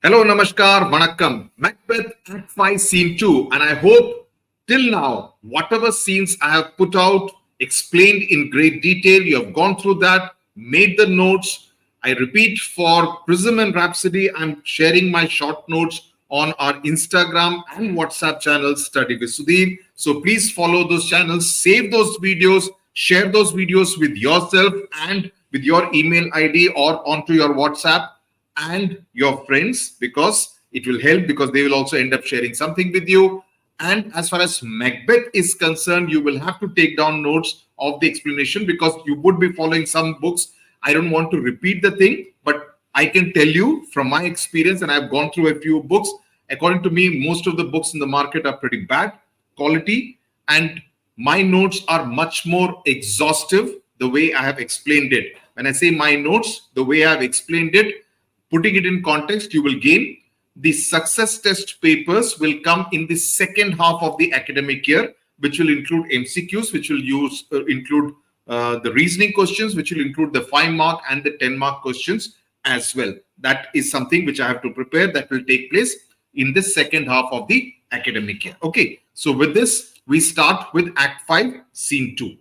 Hello, Namaskar, Vanakkam. Macbeth Act 5 Scene 2. And I hope till now, whatever scenes I have put out, explained in great detail, you have gone through that, made the notes. I repeat, for Prism and Rhapsody, I'm sharing my short notes on our Instagram and WhatsApp channels, Study with Sudhir. So please follow those channels, save those videos, share those videos with yourself and with your email ID or onto your WhatsApp and your friends, because it will help, because they will also end up sharing something with you. And as far as Macbeth is concerned, you will have to take down notes of the explanation, because you would be following some books. I don't want to repeat the thing, but I can tell you from my experience, and I've gone through a few books. According to me, most of the books in the market are pretty bad quality, and my notes are much more exhaustive the way I have explained it. When I say my notes, the way I have explained it, putting it in context, you will gain. The success test papers will come in the second half of the academic year, which will include MCQs, which will include the reasoning questions, which will include the 5-mark and the 10-mark questions as well. That is something which I have to prepare. That will take place in the second half of the academic year. Okay, so with this, we start with Act 5, Scene 2.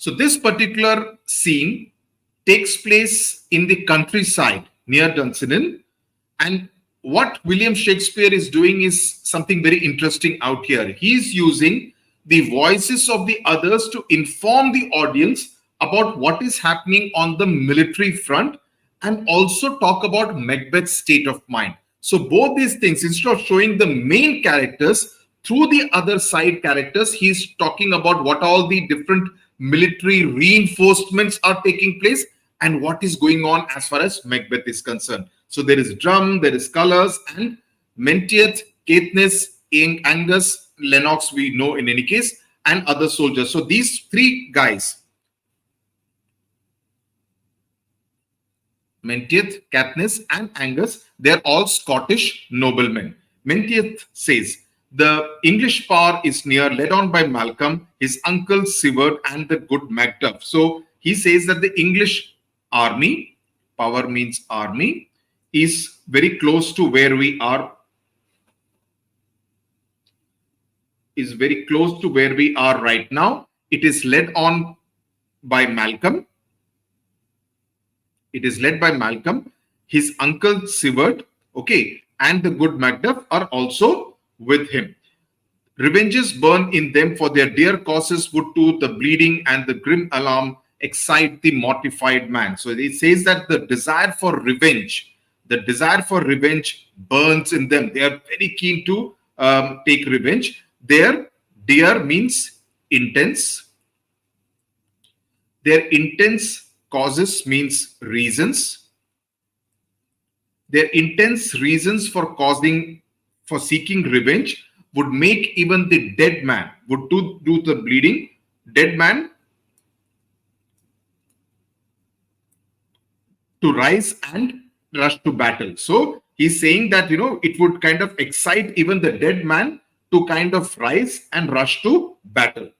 So this particular scene takes place in the countryside near Dunsinane. And what William Shakespeare is doing is something very interesting out here. He's using the voices of the others to inform the audience about what is happening on the military front, and also talk about Macbeth's state of mind. So both these things, instead of showing the main characters, through the other side characters, he's talking about what all the different military reinforcements are taking place and what is going on as far as Macbeth is concerned. So there is drum, there is colors, and Menteith, Caithness, Angus, Lennox, we know in any case, and other soldiers. So these three guys, Menteith, Caithness, and Angus, they're all Scottish noblemen. Menteith says, the English power is near, led on by Malcolm, his uncle Seward, and the good Macduff. So he says that the English army, power means army, is very close to where we are, right now. It is led on by Malcolm. His uncle Seward, okay, and the good Macduff are also with him. Revenges burn in them, for their dear causes would to the bleeding and the grim alarm excite the mortified man. So it says that the desire for revenge burns in them. They are very keen to take revenge. Their dear means intense. Their intense causes means reasons. Their intense reasons for seeking revenge would make even the dead man, would do the bleeding, dead man, to rise and rush to battle. So he's saying that, it would kind of excite even the dead man to kind of rise and rush to battle.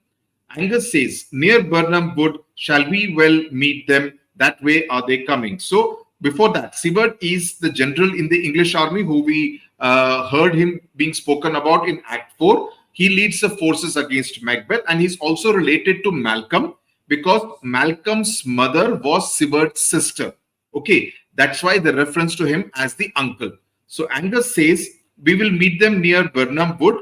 Angus says, near Birnam Wood shall we well meet them, that way are they coming. So before that, Seward is the general in the English army who we heard him being spoken about in Act 4. He leads the forces against Macbeth, and he's also related to Malcolm, because Malcolm's mother was Seward's sister. Okay, that's why the reference to him as the uncle. So Angus says, we will meet them near Birnam Wood.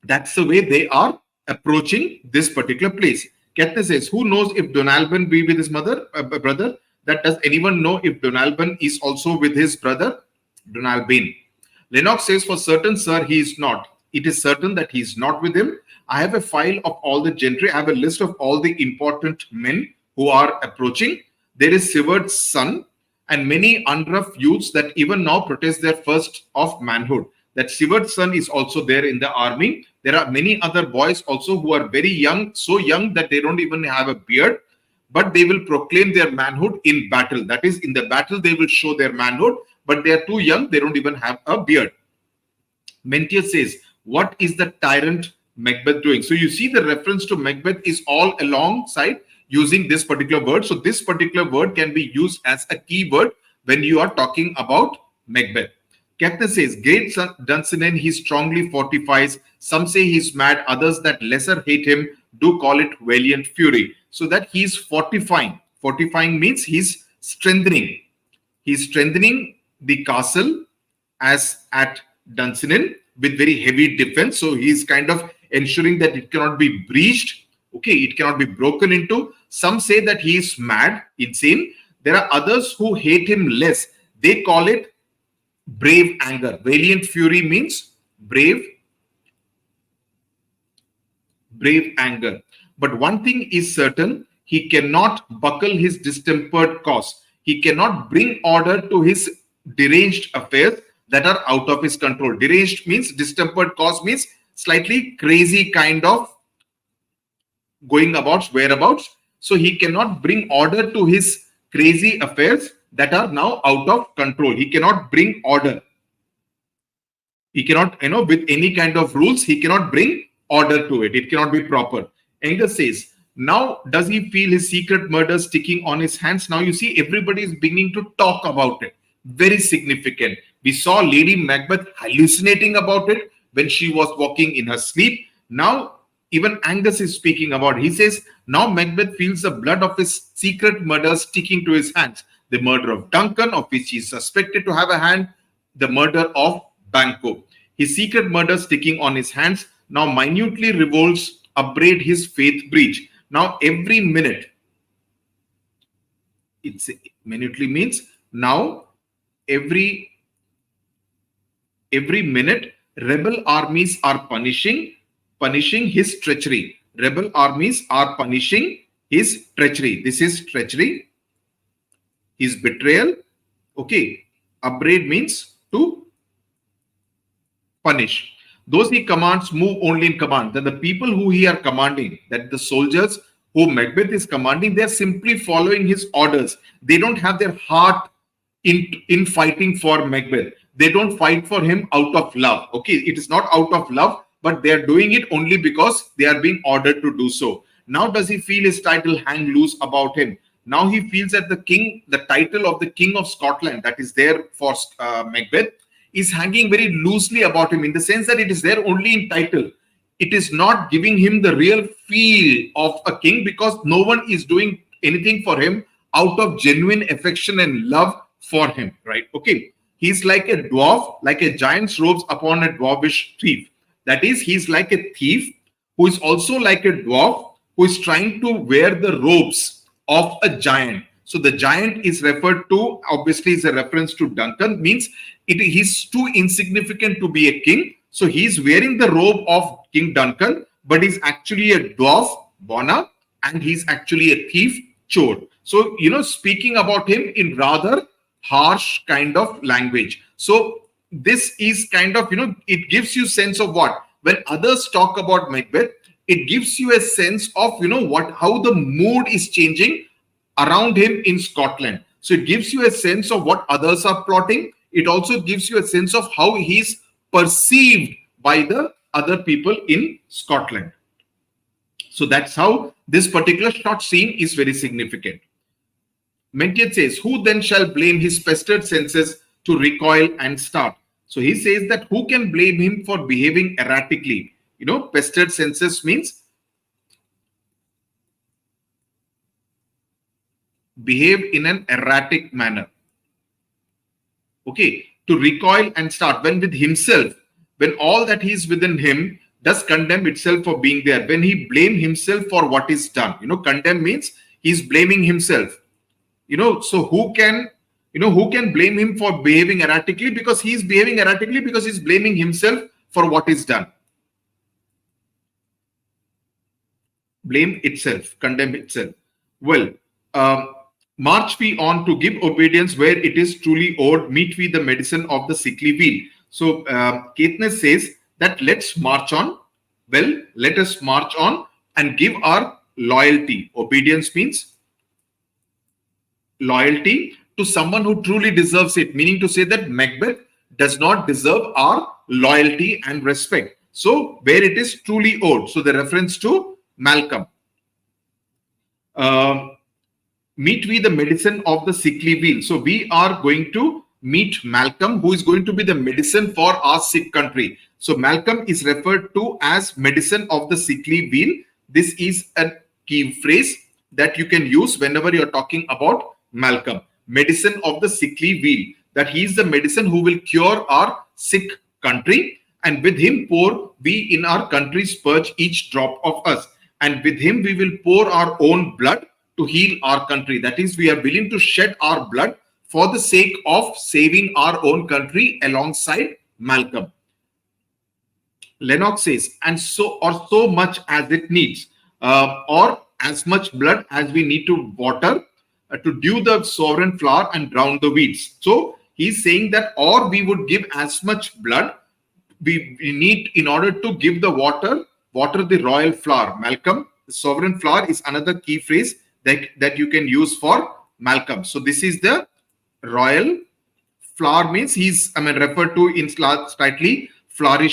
That's the way they are approaching this particular place. Caithness says, who knows if Donalbain be with his brother? That does anyone know if Donalbain is also with his brother? Donalbain. Lennox says, for certain, sir, he is not. It is certain that he is not with him. I have a file of all the gentry. I have a list of all the important men who are approaching. There is Seward's son and many unrough youths that even now protest their first of manhood. That Seward's son is also there in the army. There are many other boys also who are very young, so young that they don't even have a beard, but they will proclaim their manhood in battle. That is, in the battle, they will show their manhood, but they are too young, they don't even have a beard. Menteith says, what is the tyrant Macbeth doing? So you see the reference to Macbeth is all alongside using this particular word. So this particular word can be used as a keyword when you are talking about Macbeth. Katniss says, great Dunsinane, he strongly fortifies. Some say he's mad, others that lesser hate him do call it valiant fury. So that he's fortifying. Fortifying means he's strengthening. He's strengthening the castle as at Dunsinane with very heavy defense. So he's kind of ensuring that it cannot be breached. Okay, it cannot be broken into. Some say that he is mad, insane. There are others who hate him less. They call it brave anger. Valiant fury means brave anger. But one thing is certain, he cannot buckle his distempered cause. He cannot bring order to his deranged affairs that are out of his control. Deranged means, distempered cause means slightly crazy kind of going about, whereabouts. So he cannot bring order to his crazy affairs that are now out of control. He cannot bring order. He cannot, with any kind of rules, he cannot bring order to it. It cannot be proper. Angus says, now does he feel his secret murder sticking on his hands? Now you see everybody is beginning to talk about it. Very significant. We saw Lady Macbeth hallucinating about it when she was walking in her sleep. Now even Angus is speaking about it. He says, now Macbeth feels the blood of his secret murder sticking to his hands. The murder of Duncan, of which he is suspected to have a hand. The murder of Banquo. His secret murder sticking on his hands now minutely revolves, upbraid his faith breach. Now every minute, it's minutely means now every minute, rebel armies are punishing his treachery. Rebel armies are punishing his treachery. This is treachery, his betrayal. Okay, upbraid means to punish. Those he commands move only in command. That the people who he are commanding, that the soldiers who Macbeth is commanding, they are simply following his orders. They don't have their heart in fighting for Macbeth. They don't fight for him out of love. Okay, it is not out of love, but they are doing it only because they are being ordered to do so. Now does he feel his title hang loose about him? Now he feels that the title of the King of Scotland that is there for Macbeth is hanging very loosely about him, in the sense that it is there only in title. It is not giving him the real feel of a king, because no one is doing anything for him out of genuine affection and love for him, right? Okay. He's like a dwarf, like a giant's robes upon a dwarfish thief. That is, he's like a thief who is also like a dwarf who is trying to wear the robes of a giant. So the giant is referred to, obviously is a reference to Duncan, means he's too insignificant to be a king. So he's wearing the robe of King Duncan, but he's actually a dwarf, Bona, and he's actually a thief, Chor. So, speaking about him in rather harsh kind of language. So this is kind of, it gives you sense of what? When others talk about Macbeth, it gives you a sense of, how the mood is changing around him in Scotland. So it gives you a sense of what others are plotting. It also gives you a sense of how he's perceived by the other people in Scotland. So that's how this particular short scene is very significant. Menteith says, who then shall blame his pestered senses to recoil and start? So he says that who can blame him for behaving erratically? Pestered senses means behave in an erratic manner. Okay, to recoil and start, when with himself, when all that is within him does condemn itself for being there, when he blame himself for what is done. Condemn means he's blaming himself. So who can blame him for behaving erratically? Because he's behaving erratically because he's blaming himself for what is done. Blame itself, condemn itself. Well, march we on to give obedience where it is truly owed, meet we the medicine of the sickly weal. So Katniss says that let's march on. Well, let us march on and give our loyalty. Obedience means loyalty to someone who truly deserves it, meaning to say that Macbeth does not deserve our loyalty and respect. So where it is truly owed. So the reference to Malcolm. Meet we the medicine of the sickly weal. So we are going to meet Malcolm, who is going to be the medicine for our sick country. So Malcolm is referred to as medicine of the sickly weal. This is a key phrase that you can use whenever you're talking about Malcolm. Medicine of the sickly weal. That he is the medicine who will cure our sick country. And with him pour we in our country's purge each drop of us. And with him we will pour our own blood to heal our country. That is, we are willing to shed our blood for the sake of saving our own country alongside Malcolm. Lennox says, and so much as it needs, or as much blood as we need to water to dew the sovereign flower and drown the weeds. So he's saying that, or we would give as much blood we need in order to give the water the royal flower. Malcolm, the sovereign flower is another key phrase that you can use for Malcolm. So this is the royal flower, means he's referred to in slightly flowery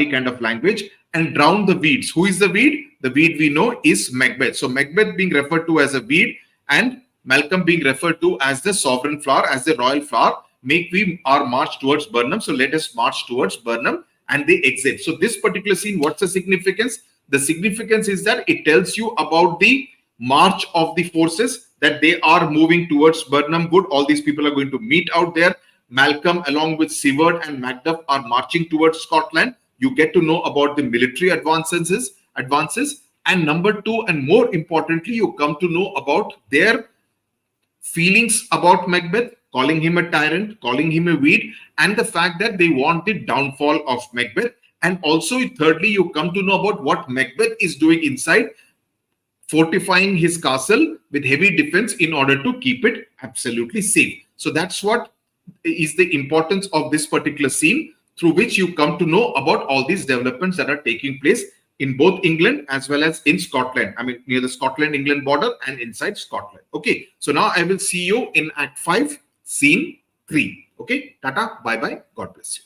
kind of language. And drown the weeds. Who is the weed? The weed we know is Macbeth. So Macbeth being referred to as a weed and Malcolm being referred to as the sovereign flower, as the royal flower. Make we our march towards Burnham. So let us march towards Burnham, and they exit. So this particular scene, what's the significance? The significance is that it tells you about the march of the forces, that they are moving towards Burnham Wood. All these people are going to meet out there. Malcolm along with Seward and Macduff are marching towards Scotland. You get to know about the military advances. And number two, and more importantly, you come to know about their feelings about Macbeth, calling him a tyrant, calling him a weed, and the fact that they want the downfall of Macbeth. And also, thirdly, you come to know about what Macbeth is doing inside, fortifying his castle with heavy defense in order to keep it absolutely safe. So that's what is the importance of this particular scene, through which you come to know about all these developments that are taking place in both England as well as in Scotland. Near the Scotland-England border and inside Scotland. Okay, so now I will see you in Act 5, Scene 3. Okay, tata, bye-bye, God bless you.